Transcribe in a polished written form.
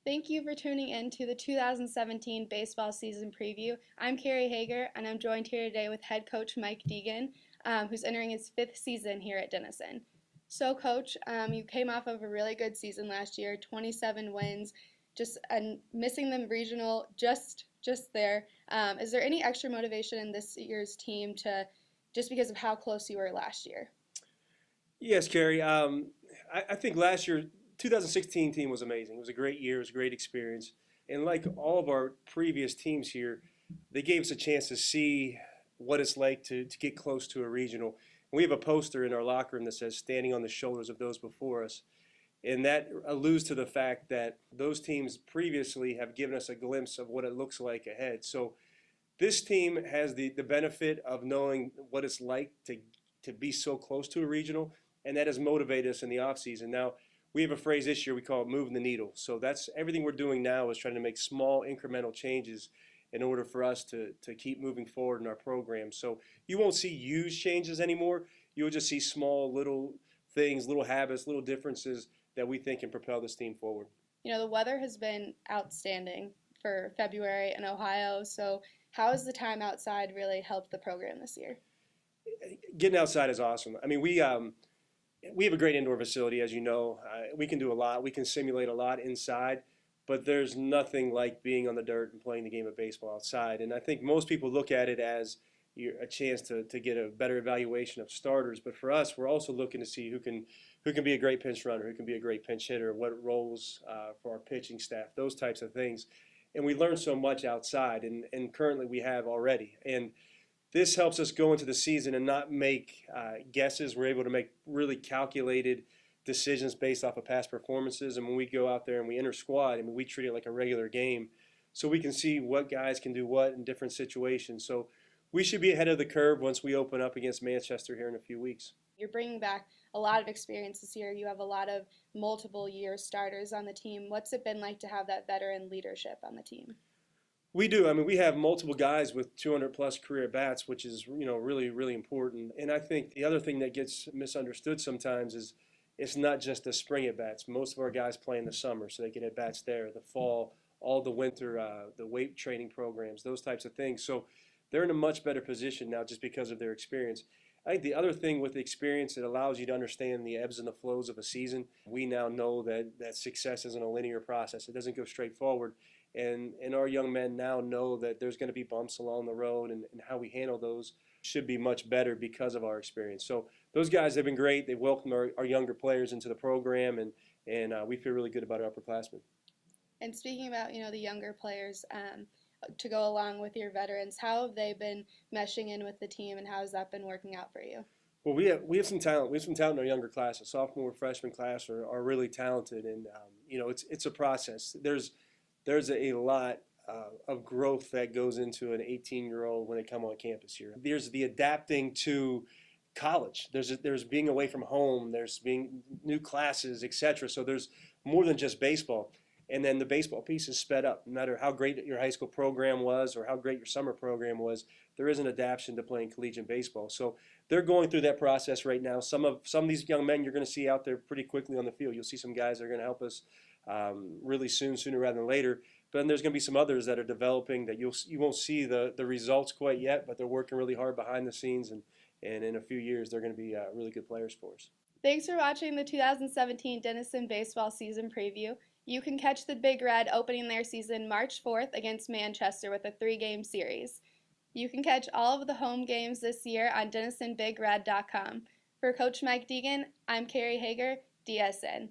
Thank you for tuning in to the 2017 baseball season preview. I'm Kerry Hager, and I'm joined here today with head coach Mike Deegan, who's entering his fifth season here at Denison. So, Coach, you came off of a really good season last year, 27 wins, just missing the regional just there. Is there any extra motivation in this year's team to just because of how close you were last year? Yes, Kerry. I think last year, 2016 team was amazing. It was a great year. It was a great experience. And like all of our previous teams here, they gave us a chance to see what it's like to get close to a regional. And we have a poster in our locker room that says "Standing on the shoulders of those before us." And that alludes to the fact that those teams previously have given us a glimpse of what it looks like ahead. So this team has the benefit of knowing what it's like to be so close to a regional, and that has motivated us in the offseason. Now, we have a phrase this year, we call it moving the needle. So that's everything we're doing now is trying to make small incremental changes in order for us to keep moving forward in our program. So you won't see huge changes anymore. You'll just see small little things, little habits, little differences that we think can propel this team forward. You know, the weather has been outstanding for February in Ohio, so how has the time outside really helped the program this year? Getting outside is awesome. I mean, we have a great indoor facility, as you know. We can do a lot. We can simulate a lot inside, but there's nothing like being on the dirt and playing the game of baseball outside. And I think most people look at it as a chance to get a better evaluation of starters. But for us, we're also looking to see who can be a great pinch runner, who can be a great pinch hitter, what roles for our pitching staff, those types of things. And we learn so much outside, and currently we have already. And this helps us go into the season and not make guesses. We're able to make really calculated decisions based off of past performances. And when we go out there and we enter squad, I mean, we treat it like a regular game so we can see what guys can do what in different situations. So we should be ahead of the curve once we open up against Manchester here in a few weeks. You're bringing back a lot of experience this year. You have a lot of multiple year starters on the team. What's it been like to have that veteran leadership on the team? We do. I mean, we have multiple guys with 200 plus career bats, which is really really important. And I think the other thing that gets misunderstood sometimes is it's not just the spring at bats. Most of our guys play in the summer, so they get at bats there, the fall, all the winter, the weight training programs, those types of things. So they're in a much better position now just because of their experience. I think the other thing with the experience, it allows you to understand the ebbs and the flows of a season. We now know that success isn't a linear process. It doesn't go straight forward. And our young men now know that there's going to be bumps along the road, and how we handle those should be much better because of our experience. So those guys have been great. They've welcomed our younger players into the program, and we feel really good about our upperclassmen. And speaking about, the younger players, to go along with your veterans, how have they been meshing in with the team, and how has that been working out for you? Well, we have some talent. We have some talent in our younger class. The sophomore, freshman class are really talented, and it's a process. There's a lot of growth that goes into an 18-year-old when they come on campus here. There's the adapting to college. There's being away from home. There's being new classes, etc. So there's more than just baseball. And then the baseball piece is sped up. No matter how great your high school program was or how great your summer program was, there is an adaptation to playing collegiate baseball. So they're going through that process right now. Some of these young men you're going to see out there pretty quickly on the field. You'll see some guys that are going to help us really sooner rather than later. But then there's going to be some others that are developing that you won't see the results quite yet, but they're working really hard behind the scenes, and in a few years they're going to be really good players for us. Thanks for watching the 2017 Denison baseball season preview. You can catch the Big Red opening their season March 4th against Manchester with a 3-game series. You can catch all of the home games this year on DenisonBigRed.com. For Coach Mike Deegan, I'm Kerry Hager, DSN.